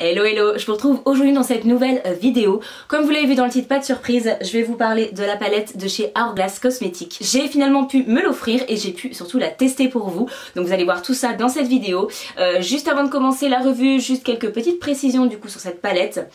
Hello hello, je vous retrouve aujourd'hui dans cette nouvelle vidéo. Comme vous l'avez vu dans le titre, pas de surprise, je vais vous parler de la palette de chez Hourglass Cosmetics. J'ai finalement pu me l'offrir et j'ai pu surtout la tester pour vous. Donc vous allez voir tout ça dans cette vidéo. Juste avant de commencer la revue, juste quelques petites précisions du coup sur cette palette.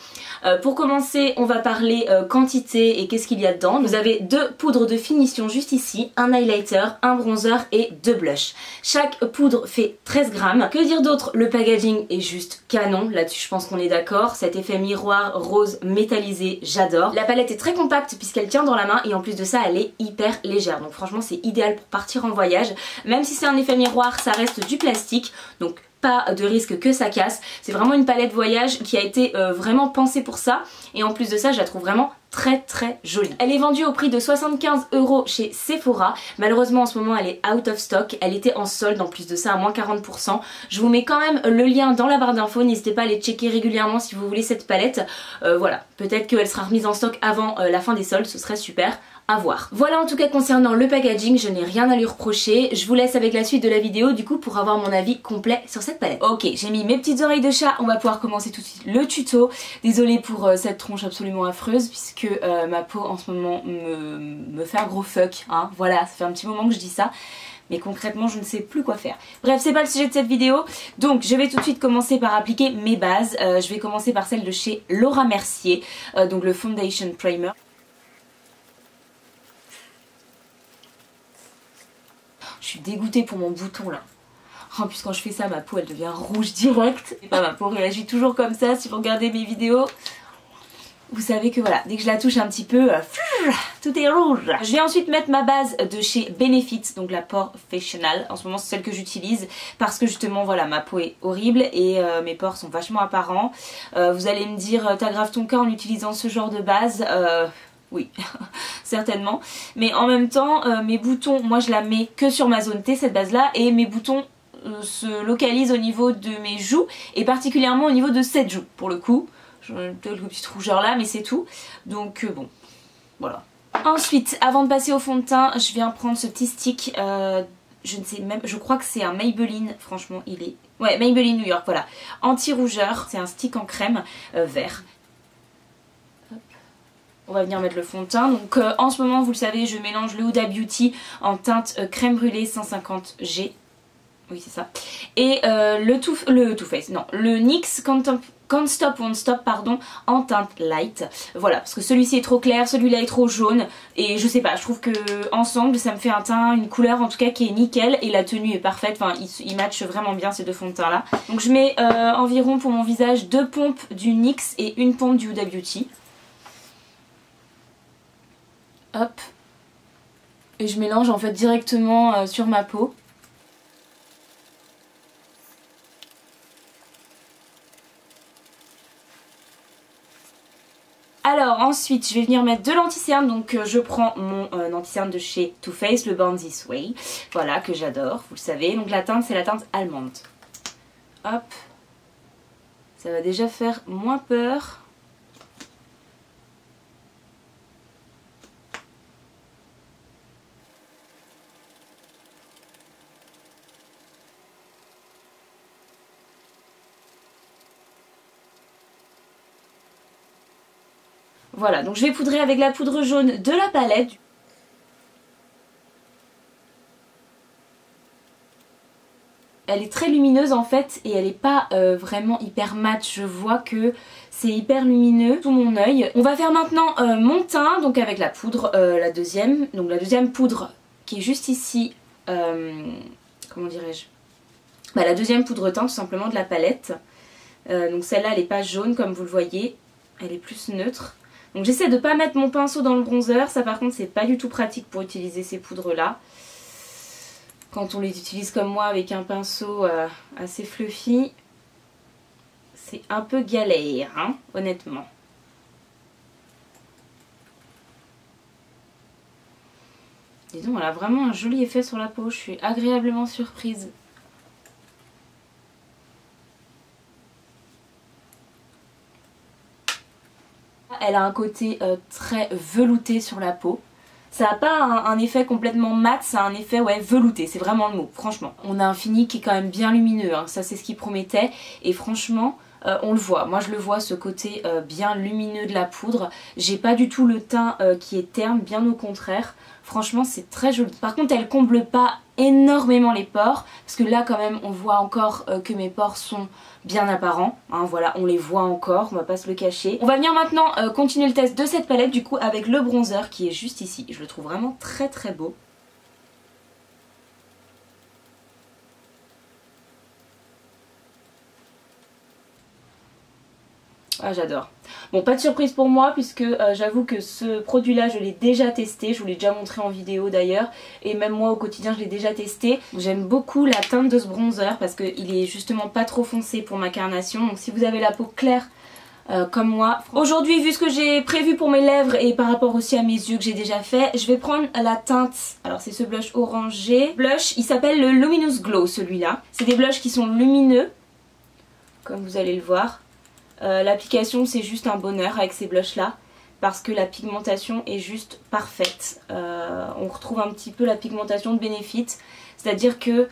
Pour commencer, on va parler quantité et qu'est-ce qu'il y a dedans. Vous avez 2 poudres de finition juste ici, un highlighter, un bronzer et 2 blushs. Chaque poudre fait 13 grammes. Que dire d'autre? Le packaging est juste canon, là-dessus je pense qu'on est d'accord. Cet effet miroir rose métallisé, j'adore. La palette est très compacte puisqu'elle tient dans la main et en plus de ça elle est hyper légère. Donc franchement c'est idéal pour partir en voyage. Même si c'est un effet miroir, ça reste du plastique. Donc pas de risque que ça casse. C'est vraiment une palette voyage qui a été vraiment pensée pour ça. Et en plus de ça, je la trouve vraiment très jolie. Elle est vendue au prix de 75 € chez Sephora. Malheureusement en ce moment elle est out of stock. Elle était en solde en plus de ça à moins 40%. Je vous mets quand même le lien dans la barre d'infos. N'hésitez pas à les checker régulièrement si vous voulez cette palette. Voilà, peut-être qu'elle sera remise en stock avant la fin des soldes, ce serait super. À voir. Voilà en tout cas concernant le packaging, je n'ai rien à lui reprocher. Je vous laisse avec la suite de la vidéo du coup pour avoir mon avis complet sur cette palette. Ok, j'ai mis mes petites oreilles de chat, on va pouvoir commencer tout de suite le tuto. Désolée pour cette tronche absolument affreuse puisque ma peau en ce moment me fait un gros fuck. Hein. Voilà, ça fait un petit moment que je dis ça. Mais concrètement je ne sais plus quoi faire. Bref, c'est pas le sujet de cette vidéo. Donc je vais tout de suite commencer par appliquer mes bases. Je vais commencer par celle de chez Laura Mercier, donc le Foundation Primer. Je suis dégoûtée pour mon bouton là. En plus quand je fais ça ma peau elle devient rouge direct. Et pas ma peau réagit toujours comme ça. Si vous regardez mes vidéos, vous savez que voilà, dès que je la touche un petit peu, tout est rouge. Je vais ensuite mettre ma base de chez Benefit, donc la Porefessional. En ce moment c'est celle que j'utilise parce que justement voilà, ma peau est horrible et mes pores sont vachement apparents. Vous allez me dire, t'aggraves ton cas en utilisant ce genre de base. Oui, certainement. Mais en même temps, mes boutons, moi je la mets que sur ma zone T, cette base-là, et mes boutons se localisent au niveau de mes joues, et particulièrement au niveau de cette joue, pour le coup. J'ai quelques petites rougeurs là, mais c'est tout. Donc bon, voilà. Ensuite, avant de passer au fond de teint, je viens prendre ce petit stick, je ne sais même, je crois que c'est un Maybelline, franchement il est... Ouais, Maybelline New York, voilà. Anti-rougeur, c'est un stick en crème vert. On va venir mettre le fond de teint. Donc en ce moment vous le savez je mélange le Huda Beauty en teinte crème brûlée 150G. Oui c'est ça. Et le NYX Can't Stop Won't Stop pardon, en teinte light. Voilà parce que celui-ci est trop clair, celui-là est trop jaune. Et je sais pas, je trouve que ensemble ça me fait un teint, une couleur en tout cas qui est nickel. Et la tenue est parfaite, enfin ils matchent vraiment bien ces deux fonds de teint là. Donc je mets environ pour mon visage 2 pompes du NYX et une pompe du Huda Beauty. Hop, et je mélange en fait directement sur ma peau. Alors ensuite je vais venir mettre de l'anti-cerne, donc je prends mon anti-cerne de chez Too Faced, le Born This Way, voilà que j'adore, vous le savez. Donc la teinte c'est la teinte allemande. Hop, ça va déjà faire moins peur. Voilà, donc je vais poudrer avec la poudre jaune de la palette. Elle est très lumineuse en fait et elle n'est pas vraiment hyper mat. Je vois que c'est hyper lumineux sous mon œil. On va faire maintenant mon teint, donc avec la poudre, la deuxième. Donc la deuxième poudre qui est juste ici, comment dirais-je, la deuxième poudre teint tout simplement de la palette. Donc celle-là elle n'est pas jaune comme vous le voyez, elle est plus neutre. Donc j'essaie de ne pas mettre mon pinceau dans le bronzer, ça par contre c'est pas du tout pratique pour utiliser ces poudres là. Quand on les utilise comme moi avec un pinceau assez fluffy, c'est un peu galère, hein, honnêtement. Disons, elle a vraiment un joli effet sur la peau, je suis agréablement surprise. Elle a un côté très velouté sur la peau. Ça n'a pas un effet complètement mat, ça a un effet ouais, velouté, c'est vraiment le mot, franchement. On a un fini qui est quand même bien lumineux, hein. Ça c'est ce qu'il promettait. Et franchement, on le voit, moi je le vois, ce côté bien lumineux de la poudre. J'ai pas du tout le teint qui est terne, bien au contraire. Franchement c'est très joli. Par contre elle comble pas énormément les pores, parce que là quand même on voit encore que mes pores sont bien apparents, hein, voilà, on les voit encore, on va pas se le cacher. On va venir maintenant continuer le test de cette palette du coup avec le bronzer qui est juste ici. Je le trouve vraiment très très beau. Ah j'adore. Bon, pas de surprise pour moi puisque j'avoue que ce produit là je l'ai déjà testé, je vous l'ai déjà montré en vidéo d'ailleurs, et même moi au quotidien je l'ai déjà testé. J'aime beaucoup la teinte de ce bronzer parce qu'il est justement pas trop foncé pour ma carnation, donc si vous avez la peau claire comme moi. Aujourd'hui, vu ce que j'ai prévu pour mes lèvres et par rapport aussi à mes yeux que j'ai déjà fait, je vais prendre la teinte, alors c'est ce blush orangé. Blush, il s'appelle le Luminous Glow celui-là. C'est des blushs qui sont lumineux, comme vous allez le voir. L'application c'est juste un bonheur avec ces blushs là parce que la pigmentation est juste parfaite. On retrouve un petit peu la pigmentation de Benefit, c'est à dire que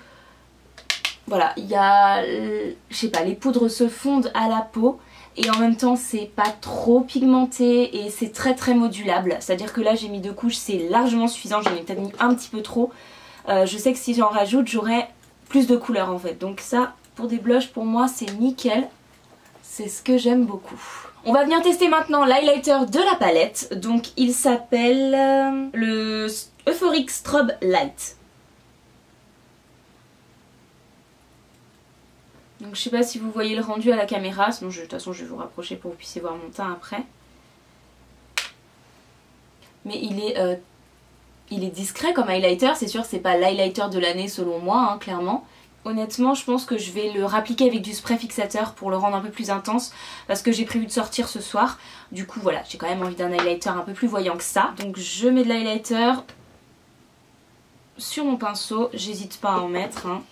voilà, il y a, je sais pas, les poudres se fondent à la peau et en même temps c'est pas trop pigmenté et c'est très très modulable, c'est à dire que là j'ai mis 2 couches, c'est largement suffisant, j'en ai peut-être mis un petit peu trop. Je sais que si j'en rajoute j'aurai plus de couleurs en fait, donc ça pour des blushs pour moi c'est nickel. C'est ce que j'aime beaucoup. On va venir tester maintenant l'highlighter de la palette. Donc il s'appelle le Euphoric Strobe Light. Donc je sais pas si vous voyez le rendu à la caméra, sinon de toute façon je vais vous rapprocher pour que vous puissiez voir mon teint après. Mais il est discret comme highlighter, c'est sûr c'est pas l'highlighter de l'année selon moi, hein, clairement. Honnêtement je pense que je vais le rappliquer avec du spray fixateur pour le rendre un peu plus intense parce que j'ai prévu de sortir ce soir. Du coup voilà, j'ai quand même envie d'un highlighter un peu plus voyant que ça. Donc je mets de l'highlighter sur mon pinceau, j'hésite pas à en mettre, hein.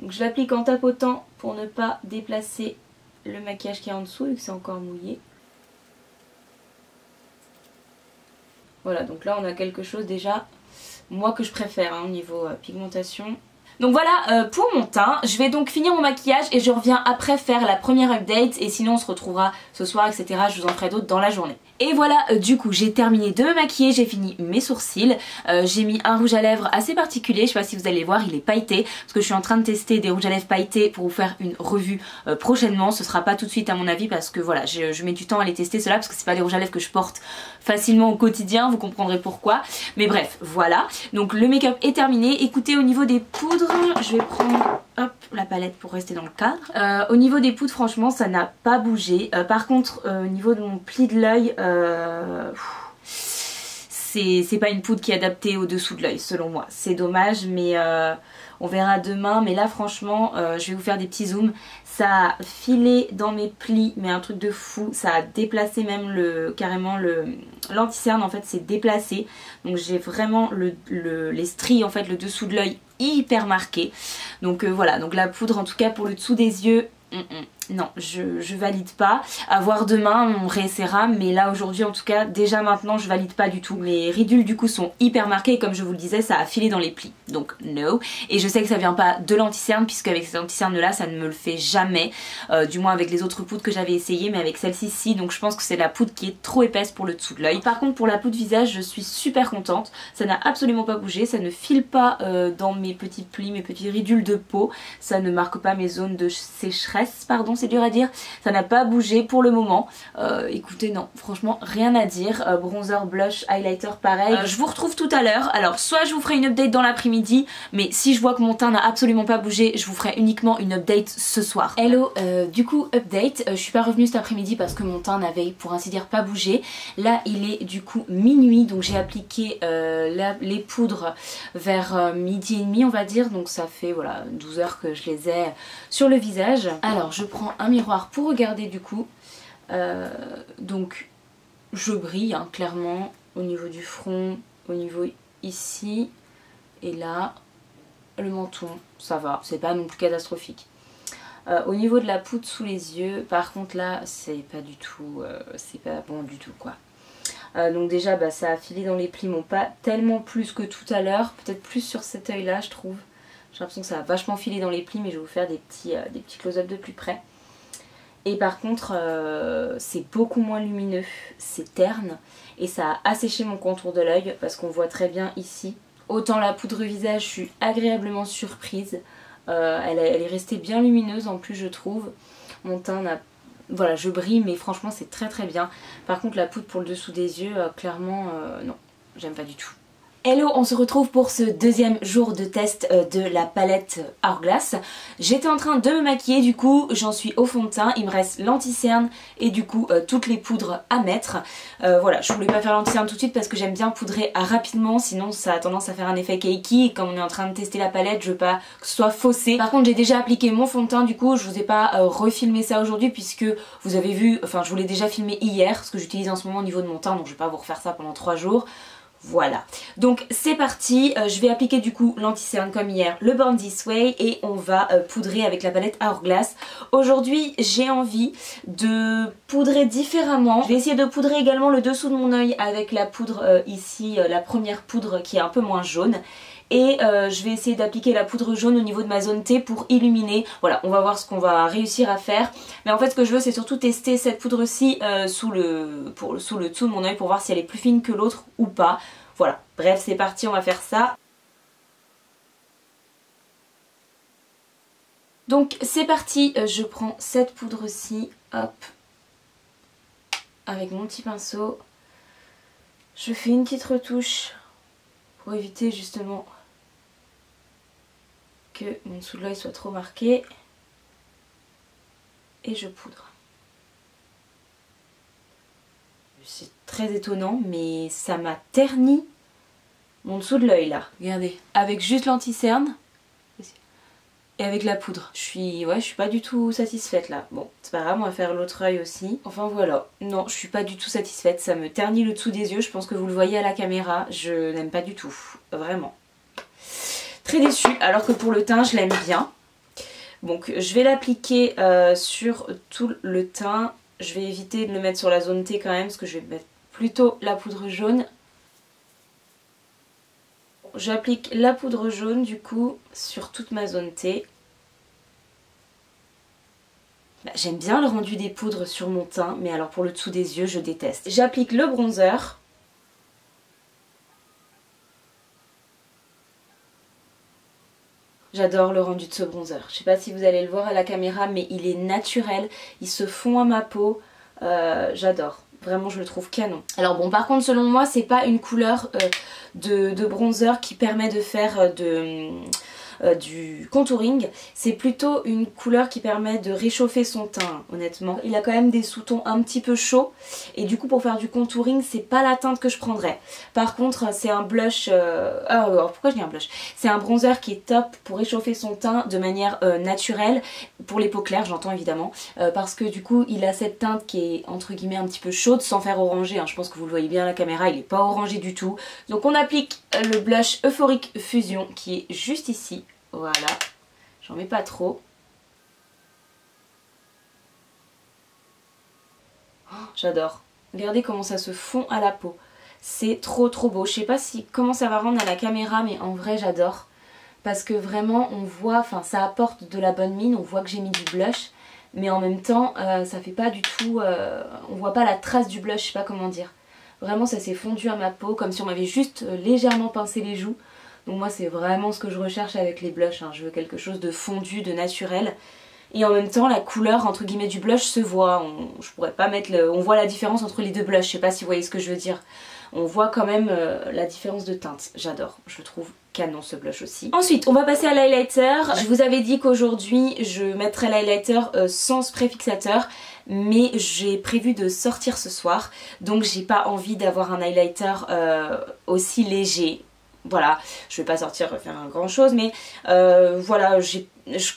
Donc je l'applique en tapotant pour ne pas déplacer le maquillage qui est en dessous et que c'est encore mouillé. Voilà, donc là on a quelque chose déjà, moi que je préfère hein, au niveau pigmentation. Donc voilà pour mon teint, je vais donc finir mon maquillage et je reviens après faire la première update et sinon on se retrouvera ce soir etc. Je vous en ferai d'autres dans la journée. Et voilà du coup j'ai terminé de me maquiller, j'ai fini mes sourcils, j'ai mis un rouge à lèvres assez particulier, je sais pas si vous allez voir il est pailleté parce que je suis en train de tester des rouges à lèvres pailletés pour vous faire une revue prochainement, ce sera pas tout de suite à mon avis parce que voilà je mets du temps à les tester ceux-là parce que c'est pas des rouges à lèvres que je porte facilement au quotidien, vous comprendrez pourquoi, mais bref voilà, donc le make-up est terminé. Écoutez au niveau des poudres, je vais prendre hop, la palette pour rester dans le cadre. Au niveau des poudres franchement ça n'a pas bougé, par contre au niveau de mon pli de l'œil c'est pas une poudre qui est adaptée au dessous de l'œil selon moi, c'est dommage mais on verra demain. Mais là franchement je vais vous faire des petits zooms, ça a filé dans mes plis mais un truc de fou, ça a déplacé même carrément l'anti-cerne en fait, c'est déplacé, donc j'ai vraiment les stries en fait, le dessous de l'œil hyper marqué. Donc voilà, donc la poudre en tout cas pour le dessous des yeux, non je valide pas. À voir demain, on réessaiera, mais là aujourd'hui en tout cas déjà maintenant je valide pas du tout. Les ridules du coup sont hyper marquées et comme je vous le disais ça a filé dans les plis, donc no. Et je sais que ça vient pas de l'anti-cerne puisque avec cet anti-cerne là ça ne me le fait jamais, du moins avec les autres poudres que j'avais essayé, mais avec celle-ci si, donc je pense que c'est la poudre qui est trop épaisse pour le dessous de l'œil. Par contre pour la poudre visage je suis super contente, ça n'a absolument pas bougé, ça ne file pas dans mes petits plis, mes petits ridules de peau, ça ne marque pas mes zones de sécheresse, pardon c'est dur à dire, ça n'a pas bougé pour le moment. Écoutez non, franchement rien à dire, bronzer, blush, highlighter pareil. Je vous retrouve tout à l'heure, alors soit je vous ferai une update dans l'après-midi, mais si je vois que mon teint n'a absolument pas bougé, je vous ferai uniquement une update ce soir. Hello, du coup update, je suis pas revenue cet après-midi parce que mon teint n'avait pour ainsi dire pas bougé. Là il est du coup minuit, donc j'ai appliqué les poudres vers midi et demi on va dire, donc ça fait voilà 12 heures que je les ai sur le visage. Alors je prends un miroir pour regarder du coup, donc je brille hein, clairement au niveau du front, au niveau ici et là, le menton ça va, c'est pas non plus catastrophique. Au niveau de la poudre sous les yeux par contre là c'est pas du tout, c'est pas bon du tout quoi. Donc déjà ça a filé dans les plis, mais pas tellement plus que tout à l'heure, peut-être plus sur cet œil là je trouve. J'ai l'impression que ça a vachement filé dans les plis, mais je vais vous faire des petits close-up de plus près. Et par contre, c'est beaucoup moins lumineux, c'est terne et ça a asséché mon contour de l'œil parce qu'on voit très bien ici. Autant la poudre visage, je suis agréablement surprise. Elle est restée bien lumineuse en plus, je trouve. Mon teint n'a... Voilà, je brille, mais franchement c'est très très bien. Par contre la poudre pour le dessous des yeux, clairement non, j'aime pas du tout. Hello, on se retrouve pour ce deuxième jour de test de la palette Hourglass. J'étais en train de me maquiller, du coup j'en suis au fond de teint, il me reste l'anti-cerne et du coup toutes les poudres à mettre. Voilà, je voulais pas faire l'anti-cerne tout de suite parce que j'aime bien poudrer rapidement, sinon ça a tendance à faire un effet cakey et comme on est en train de tester la palette, je veux pas que ce soit faussé. Par contre j'ai déjà appliqué mon fond de teint, du coup je vous ai pas refilmé ça aujourd'hui puisque vous avez vu, enfin je vous l'ai déjà filmé hier, ce que j'utilise en ce moment au niveau de mon teint, donc je vais pas vous refaire ça pendant 3 jours. Voilà, donc c'est parti, je vais appliquer du coup l'anti-cerne comme hier, le Born This Way et on va poudrer avec la palette Hourglass. Aujourd'hui j'ai envie de poudrer différemment, je vais essayer de poudrer également le dessous de mon œil avec la poudre ici, la première poudre qui est un peu moins jaune. Et je vais essayer d'appliquer la poudre jaune au niveau de ma zone T pour illuminer. Voilà, on va voir ce qu'on va réussir à faire. Mais en fait ce que je veux c'est surtout tester cette poudre-ci sous le dessous de mon œil pour voir si elle est plus fine que l'autre ou pas. Voilà, bref c'est parti, on va faire ça. Donc c'est parti, je prends cette poudre-ci, hop, avec mon petit pinceau. Je fais une petite retouche pour éviter justement que mon dessous de l'œil soit trop marqué et je poudre. C'est très étonnant mais ça m'a terni mon dessous de l'œil là. Regardez, avec juste l'anti-cerne et avec la poudre. Je suis pas du tout satisfaite là. Bon, c'est pas grave, on va faire l'autre œil aussi. Enfin voilà, non, je suis pas du tout satisfaite. Ça me ternit le dessous des yeux, je pense que vous le voyez à la caméra. Je n'aime pas du tout, vraiment. Très déçue, alors que pour le teint, je l'aime bien. Donc je vais l'appliquer sur tout le teint. Je vais éviter de le mettre sur la zone T quand même, parce que je vais mettre plutôt la poudre jaune. J'applique la poudre jaune du coup sur toute ma zone T. J'aime bien le rendu des poudres sur mon teint, mais alors pour le dessous des yeux, je déteste. J'applique le bronzer. J'adore le rendu de ce bronzer. Je sais pas si vous allez le voir à la caméra, mais il est naturel. Il se fond à ma peau. J'adore. Vraiment je le trouve canon. Alors bon par contre selon moi c'est pas une couleur de bronzer qui permet de faire du contouring, c'est plutôt une couleur qui permet de réchauffer son teint honnêtement. Il a quand même des sous-tons un petit peu chauds et du coup pour faire du contouring c'est pas la teinte que je prendrais. Par contre c'est un blush, alors pourquoi je dis un blush? C'est un bronzer qui est top pour réchauffer son teint de manière naturelle, pour les peaux claires j'entends évidemment, parce que du coup il a cette teinte qui est entre guillemets un petit peu chaude sans faire orangé, hein. Je pense que vous le voyez bien à la caméra, il est pas orangé du tout. Donc on applique le blush Euphoric Fusion qui est juste ici. Voilà, j'en mets pas trop. Oh, j'adore. Regardez comment ça se fond à la peau. C'est trop beau. Je sais pas comment ça va rendre à la caméra, mais en vrai j'adore. Parce que vraiment on voit, enfin ça apporte de la bonne mine, on voit que j'ai mis du blush. Mais en même temps ça fait pas du tout, on voit pas la trace du blush, je sais pas comment dire. Vraiment ça s'est fondu à ma peau comme si on m'avait juste légèrement pincé les joues. Donc moi c'est vraiment ce que je recherche avec les blushs, hein. Je veux quelque chose de fondu, de naturel. Et en même temps la couleur entre guillemets du blush se voit. Je pourrais pas mettre on voit la différence entre les deux blushs, je sais pas si vous voyez ce que je veux dire. On voit quand même la différence de teinte, j'adore, je trouve canon ce blush aussi. Ensuite on va passer à l'highlighter. Je vous avais dit qu'aujourd'hui je mettrais l'highlighter sans spray fixateur, mais j'ai prévu de sortir ce soir, donc j'ai pas envie d'avoir un highlighter aussi léger. Voilà, je vais pas sortir faire un grand chose, mais voilà, je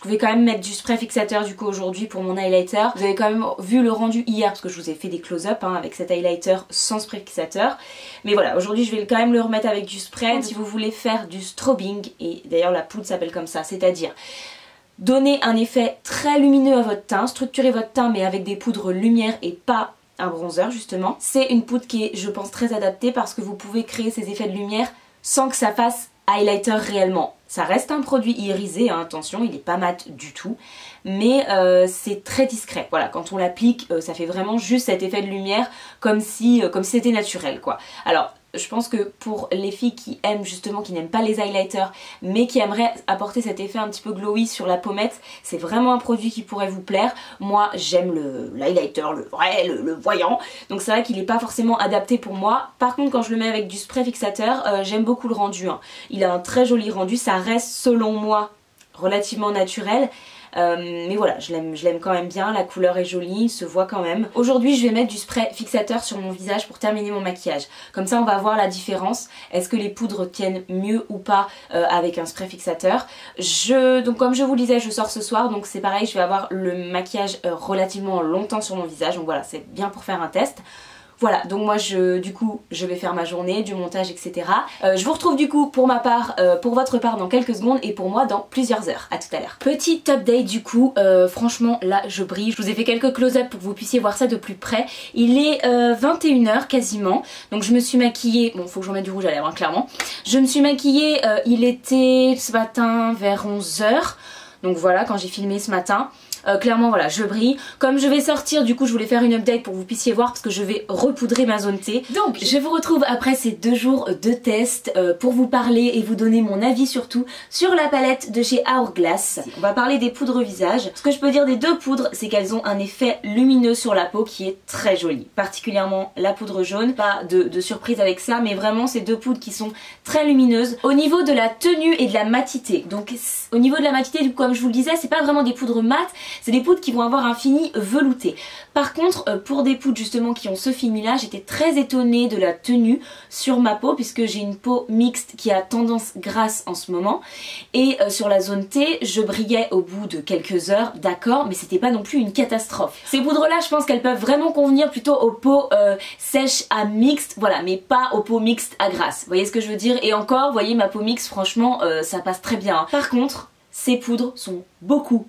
vais quand même mettre du spray fixateur du coup aujourd'hui pour mon highlighter. Vous avez quand même vu le rendu hier parce que je vous ai fait des close-up hein, avec cet highlighter sans spray fixateur. Mais voilà, aujourd'hui je vais quand même le remettre avec du spray. Si vous voulez faire du strobing, et d'ailleurs la poudre s'appelle comme ça, c'est-à-dire donner un effet très lumineux à votre teint, structurer votre teint mais avec des poudres lumière et pas un bronzer justement. C'est une poudre qui est je pense très adaptée parce que vous pouvez créer ces effets de lumière sans que ça fasse highlighter réellement. Ça reste un produit irisé, hein, attention, il n'est pas mat du tout, mais c'est très discret. Voilà, quand on l'applique, ça fait vraiment juste cet effet de lumière comme si c'était naturel, quoi. Alors, je pense que pour les filles qui aiment justement, qui n'aiment pas les highlighters, mais qui aimeraient apporter cet effet un petit peu glowy sur la pommette, c'est vraiment un produit qui pourrait vous plaire. Moi, j'aime l'highlighter, le vrai, le voyant, donc c'est vrai qu'il n'est pas forcément adapté pour moi. Par contre, quand je le mets avec du spray fixateur, j'aime beaucoup le rendu, hein. Il a un très joli rendu, ça reste selon moi relativement naturel. Mais voilà, je l'aime quand même bien, la couleur est jolie, il se voit quand même. Aujourd'hui je vais mettre du spray fixateur sur mon visage pour terminer mon maquillage. Comme ça on va voir la différence, est-ce que les poudres tiennent mieux ou pas avec un spray fixateur. Donc comme je vous le disais, je sors ce soir, donc c'est pareil, je vais avoir le maquillage relativement longtemps sur mon visage, donc voilà, c'est bien pour faire un test. Voilà, donc moi du coup je vais faire ma journée, du montage, etc. Je vous retrouve du coup pour ma part, pour votre part dans quelques secondes et pour moi dans plusieurs heures. À tout à l'heure. Petit update du coup, franchement là je brille. Je vous ai fait quelques close-up pour que vous puissiez voir ça de plus près. Il est 21h quasiment, donc je me suis maquillée, bon faut que je remette du rouge à lèvres hein, clairement. Je me suis maquillée, il était ce matin vers 11h, donc voilà quand j'ai filmé ce matin. Clairement voilà, je brille. Comme je vais sortir, du coup je voulais faire une update pour que vous puissiez voir parce que je vais repoudrer ma zone T. Donc je vous retrouve après ces 2 jours de test pour vous parler et vous donner mon avis surtout sur la palette de chez Hourglass. On va parler des poudres visage. Ce que je peux dire des 2 poudres, c'est qu'elles ont un effet lumineux sur la peau qui est très joli. Particulièrement la poudre jaune, pas de surprise avec ça, mais vraiment ces 2 poudres qui sont très lumineuses. Au niveau de la tenue et de la matité, donc au niveau de la matité, comme je vous le disais, c'est pas vraiment des poudres mates, c'est des poudres qui vont avoir un fini velouté. Par contre, pour des poudres justement qui ont ce fini là, j'étais très étonnée de la tenue sur ma peau puisque j'ai une peau mixte qui a tendance grasse en ce moment. Et sur la zone T, je brillais au bout de quelques heures, d'accord, mais c'était pas non plus une catastrophe. Ces poudres là, je pense qu'elles peuvent vraiment convenir plutôt aux peaux sèches à mixtes, voilà, mais pas aux peaux mixtes à grasses. Vous voyez ce que je veux dire? Et encore, vous voyez ma peau mixte, franchement, ça passe très bien, hein. Par contre, ces poudres sont beaucoup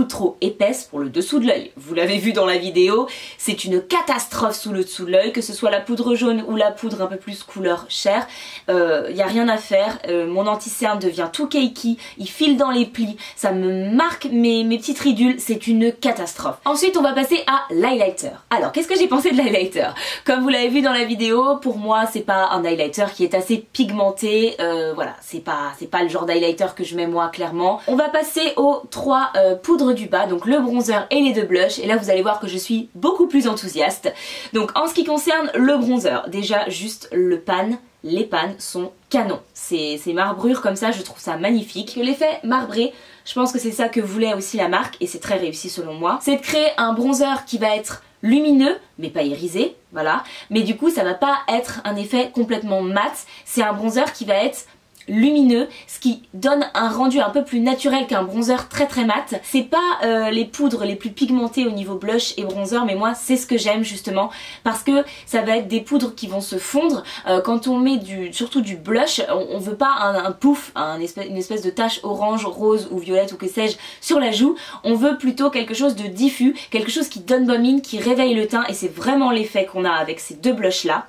trop épaisse pour le dessous de l'œil. Vous l'avez vu dans la vidéo, c'est une catastrophe sous le dessous de l'œil, que ce soit la poudre jaune ou la poudre un peu plus couleur chair. Y a rien à faire, mon anti-cerne devient tout cakey, il file dans les plis, ça me marque mes petites ridules, c'est une catastrophe. Ensuite on va passer à l'highlighter. Alors qu'est-ce que j'ai pensé de l'highlighter? Comme vous l'avez vu dans la vidéo, pour moi c'est pas un highlighter qui est assez pigmenté, voilà, c'est pas le genre d'highlighter que je mets moi clairement. On va passer aux 3 poudres du bas, donc le bronzer et les 2 blushs, et là vous allez voir que je suis beaucoup plus enthousiaste. Donc en ce qui concerne le bronzer, déjà juste le pan, les pans sont canons. Ces marbrures comme ça, je trouve ça magnifique. L'effet marbré, je pense que c'est ça que voulait aussi la marque et c'est très réussi selon moi. C'est de créer un bronzer qui va être lumineux mais pas irisé, voilà. Mais du coup ça va pas être un effet complètement mat, c'est un bronzer qui va être lumineux, ce qui donne un rendu un peu plus naturel qu'un bronzer très mat. C'est pas les poudres les plus pigmentées au niveau blush et bronzer, mais moi c'est ce que j'aime justement parce que ça va être des poudres qui vont se fondre. Quand on met surtout du blush, on veut pas un pouf, une espèce de tache orange, rose ou violette ou que sais-je sur la joue. On veut plutôt quelque chose de diffus, quelque chose qui donne bonne mine, qui réveille le teint, et c'est vraiment l'effet qu'on a avec ces 2 blushs là.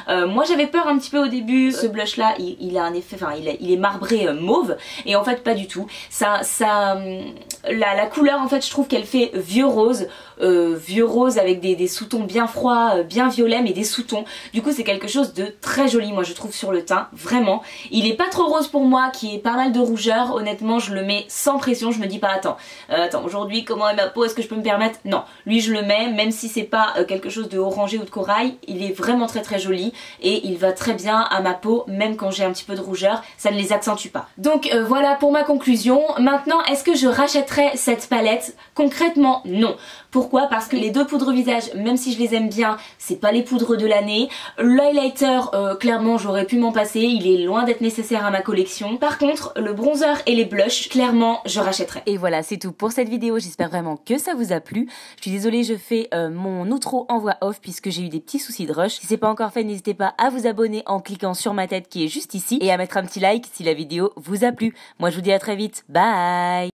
Moi j'avais peur un petit peu au début, ce blush là il a un effet, enfin il est marbré mauve, et en fait pas du tout. La couleur en fait je trouve qu'elle fait vieux rose avec des sous-tons bien froids, bien violets, mais des sous-tons. Du coup c'est quelque chose de très joli moi je trouve sur le teint, vraiment. Il est pas trop rose pour moi qui est pas mal de rougeur, honnêtement je le mets sans pression, je me dis pas attends aujourd'hui comment est ma peau, est-ce que je peux me permettre? Non, lui je le mets même si c'est pas quelque chose de orangé ou de corail, il est vraiment très joli et il va très bien à ma peau même quand j'ai un petit peu de rougeur, ça ne les accentue pas. Donc voilà pour ma conclusion. Maintenant, est-ce que je rachèterais cette palette? Concrètement, non. Pourquoi? Parce que les 2 poudres visage, même si je les aime bien, c'est pas les poudres de l'année. L'highlighter, clairement, j'aurais pu m'en passer, il est loin d'être nécessaire à ma collection. Par contre, le bronzer et les blushs, clairement, je rachèterais. Et voilà, c'est tout pour cette vidéo. J'espère vraiment que ça vous a plu. Je suis désolée, je fais mon outro en voix off puisque j'ai eu des petits soucis de rush. Si c'est pas encore fait, n'hésitez pas à vous abonner en cliquant sur ma tête qui est juste ici et à mettre un petit like si la vidéo vous a plu. Moi, je vous dis à très vite. Bye!